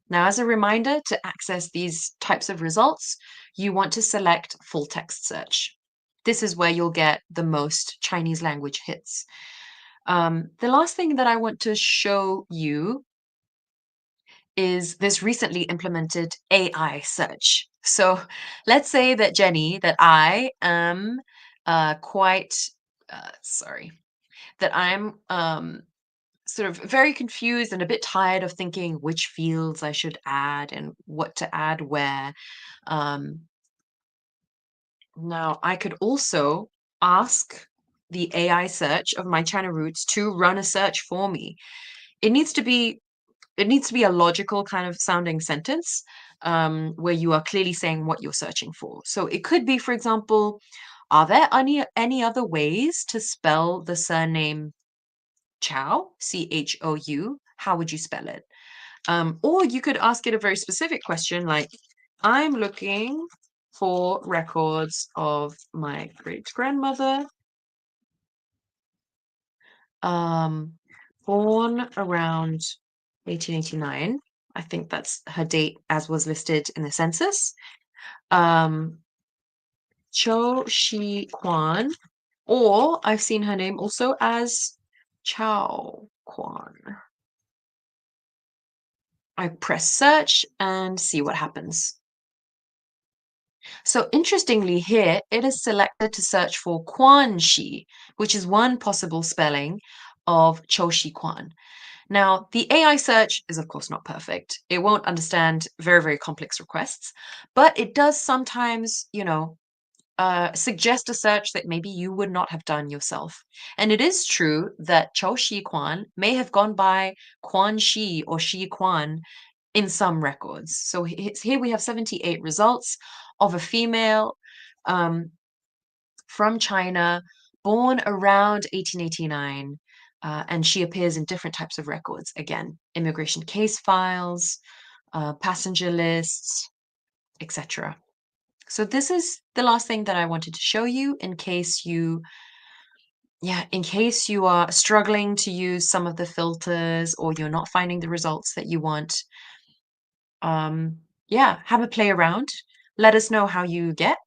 Now, as a reminder, to access these types of results, you want to select full text search. This is where you'll get the most Chinese language hits. The last thing that I want to show you is this recently implemented AI search. So let's say that Jenny, that I am quite, sorry, that I'm sort of very confused and a bit tired of thinking which fields I should add and what to add where. Um, Now, I could also ask the AI search of my China roots to run a search for me. it needs to be it needs to be a logical kind of sounding sentence, where you are clearly saying what you're searching for. So it could be, for example, are there any other ways to spell the surname Chow, Chou? How would you spell it? Or you could ask it a very specific question like, I'm looking for records of my great grandmother, um, born around 1889. I think that's her date as was listed in the census. Um, Cho Shi Kwan, or I've seen her name also as Chao Kwan. I press search and see what happens. So interestingly here, it is selected to search for Quan Shi, which is one possible spelling of Cho Shi Quan. Now, the AI search is of course not perfect. It won't understand very, very complex requests, but it does sometimes, suggest a search that maybe you would not have done yourself. And it is true that Cho Shi Quan may have gone by Quan Shi or Shi Quan in some records. So here we have 78 results of a female um, from China, born around 1889. And she appears in different types of records. Again, immigration case files, passenger lists, etc. So this is the last thing that I wanted to show you in case you are struggling to use some of the filters or you're not finding the results that you want. Yeah, have a play around. Let us know how you get.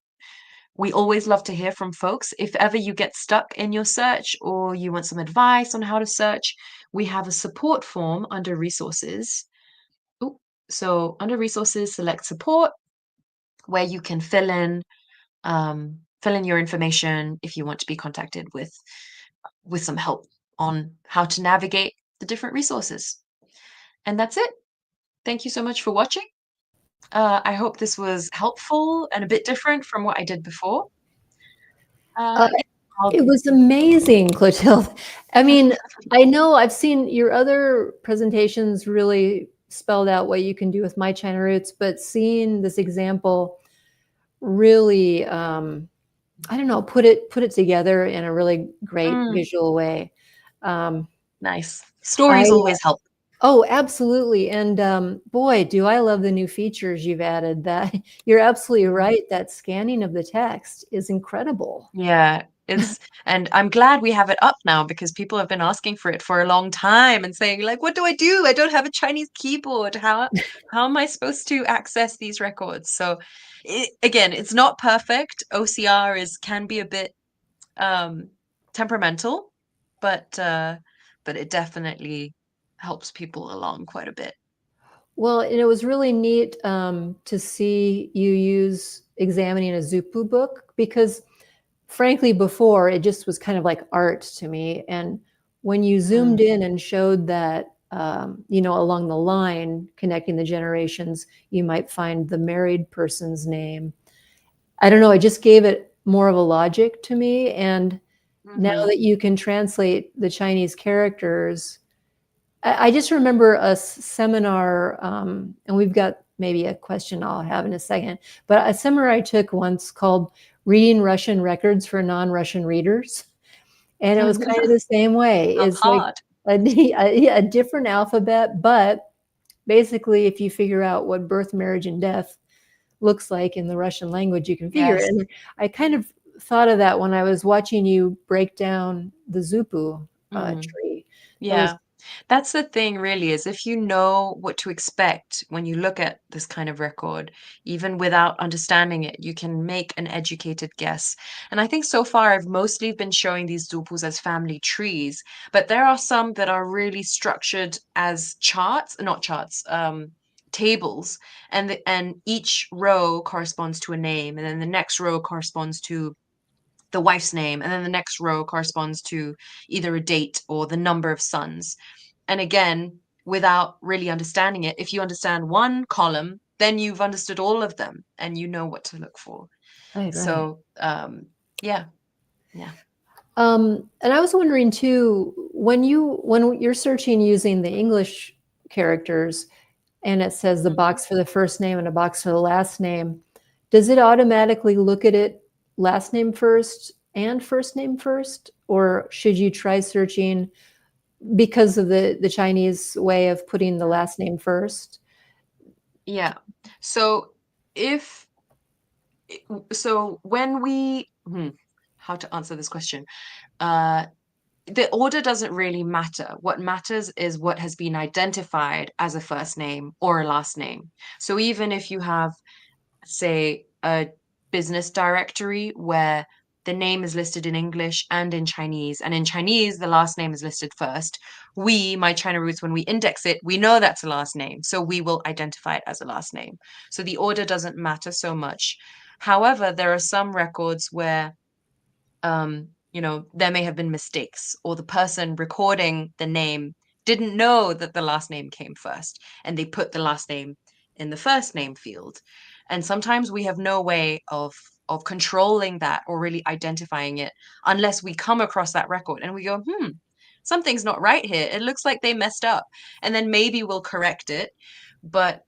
We always love to hear from folks. If ever you get stuck in your search or you want some advice on how to search, we have a support form under resources. Ooh, so under resources, select support, where you can fill in your information if you want to be contacted with some help on how to navigate the different resources. And that's it. Thank you so much for watching. I hope this was helpful and a bit different from what I did before. Uh, Yeah, I'll, it was amazing, Clotilde. I mean, I know I've seen your other presentations really spelled out what you can do with My China Roots, but seeing this example really, I don't know, put it together in a really great mm, visual way. Um, nice. I Stories always help. Oh, absolutely. And boy, do I love the new features you've added. That you're absolutely Mm. right. That scanning of the text is incredible. Yeah, and I'm glad we have it up now because people have been asking for it for a long time and saying like, what do I do? I don't have a Chinese keyboard. How am I supposed to access these records? So again, it's not perfect. OCR is can be a bit um temperamental, but it definitely helps people along quite a bit. Well, and it was really neat to see you use examining a Zupu book because, frankly, before it just was kind of like art to me. And when you zoomed Mm, in and showed that, along the line connecting the generations, you might find the married person's name. I don't know, it just gave it more of a logic to me. And now hmm. that you can translate the Chinese characters, I just remember a seminar, and we've got maybe a question I'll have in a second, but a seminar I took once called Reading Russian Records for Non-Russian Readers. And it was kind of the same way. Sounds It's like hard. a different alphabet, but basically, if you figure out what birth, marriage, and death looks like in the Russian language, you can figure it. Yes. And I kind of thought of that when I was watching you break down the Zupu Mm. tree. That was Yeah. That's the thing, really, is if you know what to expect when you look at this kind of record, even without understanding it, you can make an educated guess. And I think so far I've mostly been showing these dupus as family trees, but there are some that are really structured as charts, not charts, tables, and each row corresponds to a name, and then the next row corresponds to the wife's name, and then the next row corresponds to either a date or the number of sons. And again, without really understanding it, if you understand one column, then you've understood all of them and you know what to look for. right, right. So, yeah, yeah. And I was wondering too, when you're searching using the English characters and it says the Mhm. box for the first name and a box for the last name, does it automatically look at it last name first and first name first? Or should you try searching because of the Chinese way of putting the last name first? Yeah. So if so when we how to answer this question? Uh the order doesn't really matter. What matters is what has been identified as a first name or a last name. So even if you have, say, a business directory where the name is listed in English and in Chinese, the last name is listed first. We, My China Roots, when we index it, we know that's a last name. So we will identify it as a last name. So the order doesn't matter so much. However, there are some records where there may have been mistakes, or the person recording the name didn't know that the last name came first, and they put the last name in the first name field. And sometimes we have no way of controlling that or really identifying it unless we come across that record and we go, something's not right here. It looks like they messed up. And then maybe we'll correct it. But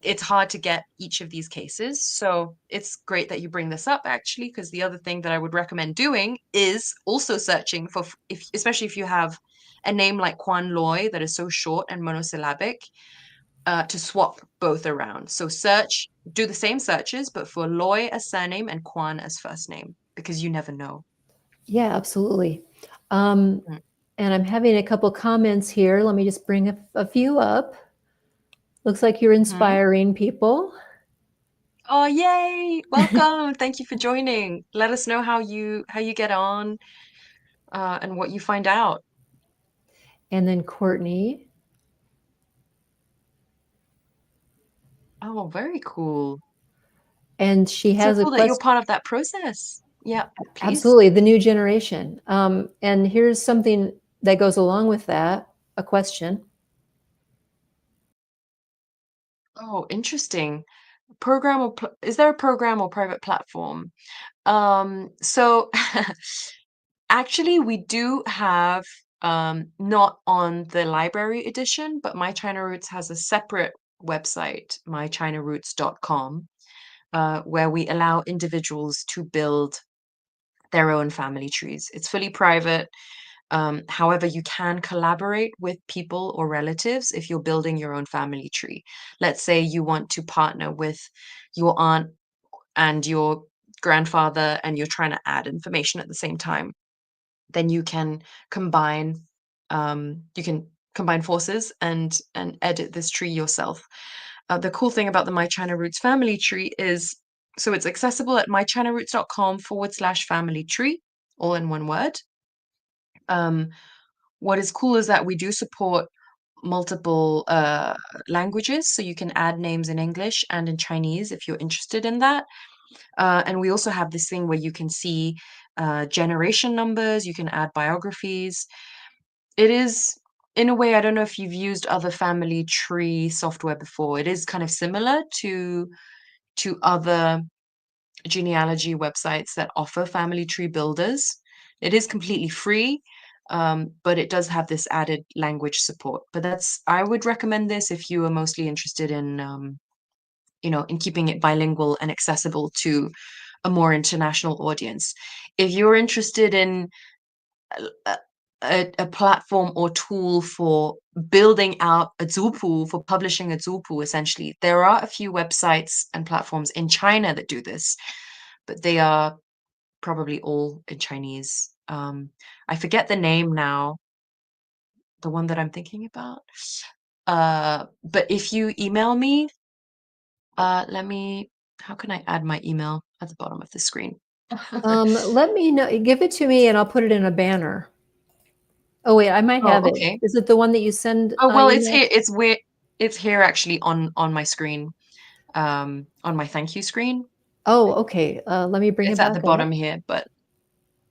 it's hard to get each of these cases. So it's great that you bring this up actually, because the other thing that I would recommend doing is also searching for, if especially if you have a name like Quan Loy that is so short and monosyllabic, to swap both around. So do the same searches, but for Loy as surname and Quan as first name, because you never know. Yeah, absolutely. Um, Mm. and I'm having a couple comments here. Let me just bring a few up. Looks like you're Mhm. inspiring people. Oh, yay! Welcome. Thank you for joining. Let us know how you get on, and what you find out. And then Courtney, Oh, very cool. and she So has a cool that you're question. part of that process. Yeah, please. Absolutely, the new generation. And here's something that goes along with that, a question. Oh, interesting. Is there a program or private platform? So actually we do have, not on the library edition, but My China Roots has a separate website, mychinaroots.com, where we allow individuals to build their own family trees. It's fully private. However, you can collaborate with people or relatives if you're building your own family tree. Let's say you want to partner with your aunt and your grandfather, and you're trying to add information at the same time. Then you can combine forces and edit this tree yourself. The cool thing about the My China Roots family tree is, so it's accessible at mychinaroots.com/family tree, all in one word. Um, what is cool is that we do support multiple languages, so you can add names in English and in Chinese if you're interested in that. And we also have this thing where you can see generation numbers, you can add biographies. It is, in a way, I don't know if you've used other family tree software before. It is kind of similar to other genealogy websites that offer family tree builders. It is completely free, but it does have this added language support. But I would recommend this if you are mostly interested in keeping it bilingual and accessible to a more international audience. If you're interested in a, a platform or tool for building out a zupu, for publishing a zupu, essentially, there are a few websites and platforms in China that do this, but they are probably all in Chinese. I forget the name now, the one that I'm thinking about. But if you email me, let me, how can I add my email at the bottom of the screen? Let me know, give it to me and I'll put it in a banner. Oh, wait, I might Oh, have it. okay. Is it the one that you send Oh, well, it's emails? here. It's here actually on my screen, on my thank you screen. Oh, okay. Let me bring it It's at the back up. bottom here, but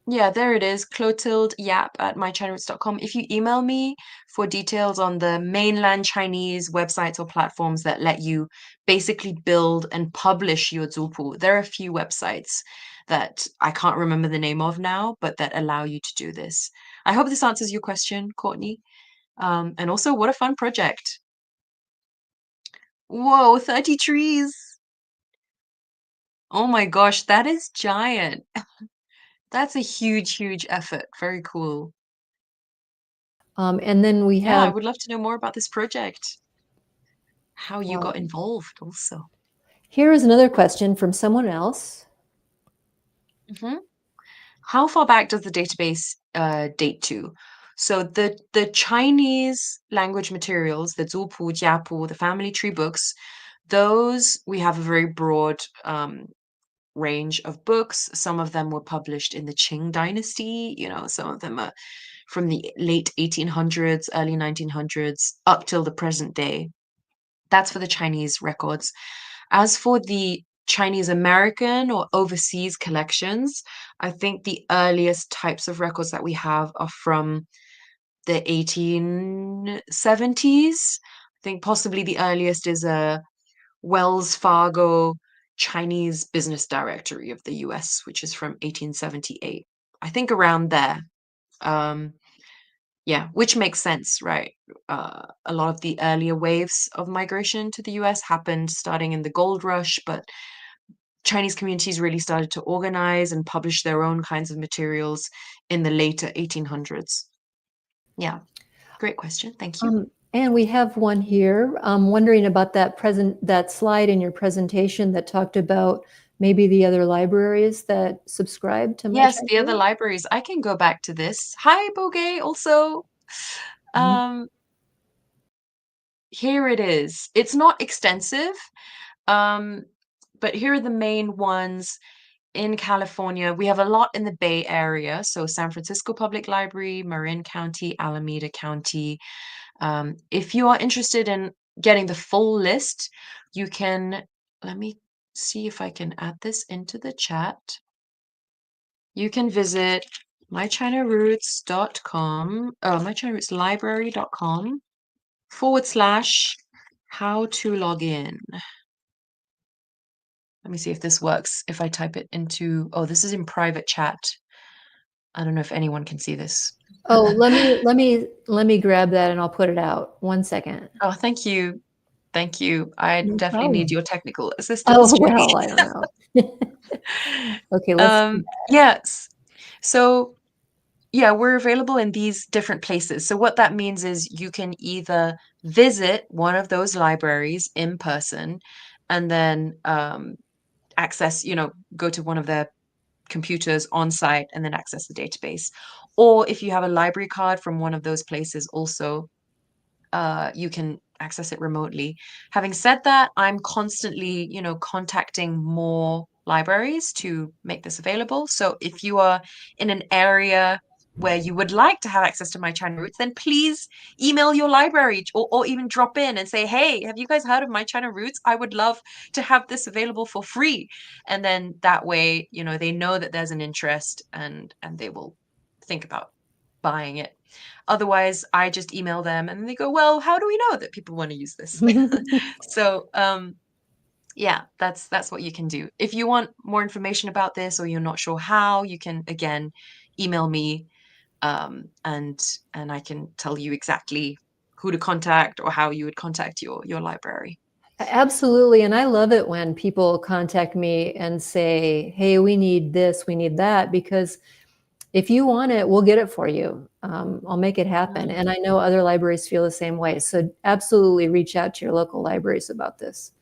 yeah, there it is. Clotilde Yap at mychinaroots.com. If you email me for details on the mainland Chinese websites or platforms that let you basically build and publish your zupu, there are a few websites. that I can't remember the name of now, but that allow you to do this. I hope this answers your question, Courtney. And also, what a fun project. Whoa, 30 trees. Oh my gosh, that is giant. That's a huge, huge effort. Very cool. And then we Yeah, I have, would love to know more about this project, how you got um, involved also. here is another question from someone else. Hmm. How far back does the database date to? So the Chinese language materials, the Zupu, Jiapu, the family tree books, those we have a very broad range of books. Some of them were published in the Qing dynasty, some of them are from the late 1800s, early 1900s, up till the present day. That's for the Chinese records. As for the Chinese American or overseas collections, I think the earliest types of records that we have are from the 1870s. I think possibly the earliest is a Wells Fargo Chinese Business Directory of the US, which is from 1878. I think around there. Um, yeah, which makes sense, right? A lot of the earlier waves of migration to the US happened starting in the gold rush, but Chinese communities really started to organize and publish their own kinds of materials in the later 1800s. Yeah, great question. Thank you. And we have one here. I'm wondering about that slide in your presentation that talked about maybe the other libraries that subscribe to My Yes, China the other Roots. libraries. I can go back to this. Hi, Boge, also. Mhm. Um, Here it is. It's not extensive, um, but here are the main ones in California. We have a lot in the Bay Area, so San Francisco Public Library, Marin County, Alameda County. If you are interested in getting the full list, you can, let me see if I can add this into the chat. You can visit mychinaroots.com, mychinarootslibrary.com/, how to log in. Let me see if this works. If I type it into, oh, this is in private chat. I don't know if anyone can see this. Oh, let me grab that and I'll put it out. 1 second. Oh, thank you. Thank you. I No definitely need problem. your technical assistance, Oh, Julie. well, I don't know. Okay, let's do that. Yes. So, yeah, we're available in these different places. So what that means is you can either visit one of those libraries in person and then access, go to one of their computers on site and then access the database. Or if you have a library card from one of those places also, you can access it remotely. Having said that, I'm constantly, contacting more libraries to make this available. So if you are in an area where you would like to have access to My China Roots, then please email your library or even drop in and say, hey, have you guys heard of My China Roots? I would love to have this available for free. And then that way, they know that there's an interest and they will think about buying it. Otherwise, I just email them and they go, well, how do we know that people want to use this? So, yeah, that's what you can do. If you want more information about this or you're not sure how, you can again email me, and I can tell you exactly who to contact or how you would contact your library. Absolutely. And I love it when people contact me and say, hey, we need this, we need that, because if you want it, we'll get it for you. I'll make it happen. Mm. And I know other libraries feel the same way. So absolutely reach out to your local libraries about this.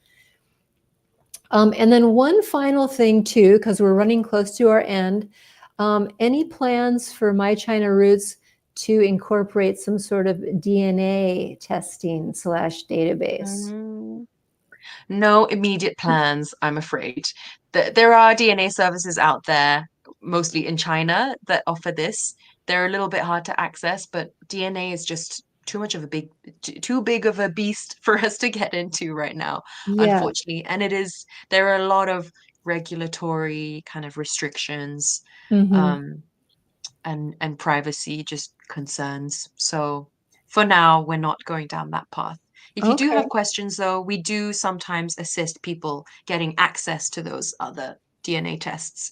And then one final thing too, because we're running close to our end, any plans for My China Roots to incorporate some sort of DNA testing slash database? Mm. No immediate plans, I'm afraid. There are DNA services out there, mostly in China, that offer this. They're a little bit hard to access, but DNA is just too big of a beast for us to get into right now, Yeah. unfortunately. And there are a lot of regulatory kind of restrictions, Hmm. um, and privacy just concerns. So for now, we're not going down that path. If you do Okay. have questions, though, we do sometimes assist people getting access to those other DNA tests.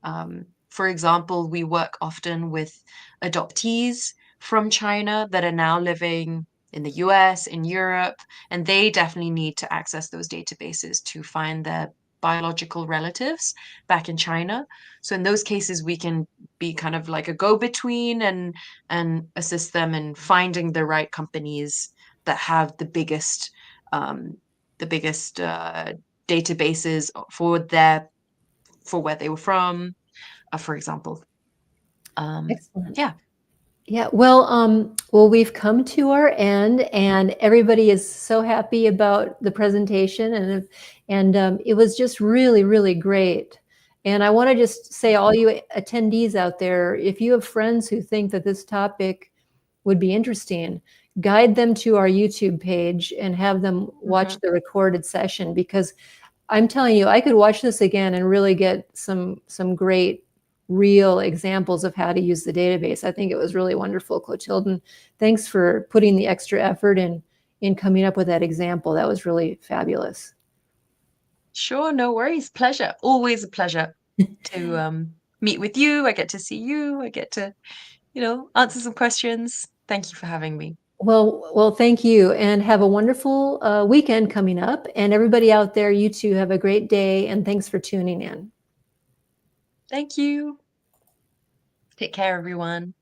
For example, we work often with adoptees from China that are now living in the US, in Europe, and they definitely need to access those databases to find their biological relatives back in China. So in those cases, we can be kind of like a go-between and assist them in finding the right companies that have um, the biggest databases for where they were from, for example. Excellent. Yeah, Yeah, well, we've come to our end, and everybody is so happy about the presentation, and it was just really, really great. And I want to just say, all you attendees out there, if you have friends who think that this topic would be interesting, guide them to our YouTube page and have them watch hmm the recorded session, because I'm telling you, I could watch this again and really get some great real examples of how to use the database. I think it was really wonderful, Clotilde. And thanks for putting the extra effort in coming up with that example. That was really fabulous. Sure, no worries. Pleasure. Always a pleasure to meet with you. I get to see you. I get to, answer some questions. Thank you for having me. Well, thank you, and have a wonderful weekend coming up. And everybody out there, you too, have a great day, and thanks for tuning in. Thank you. Take care, everyone.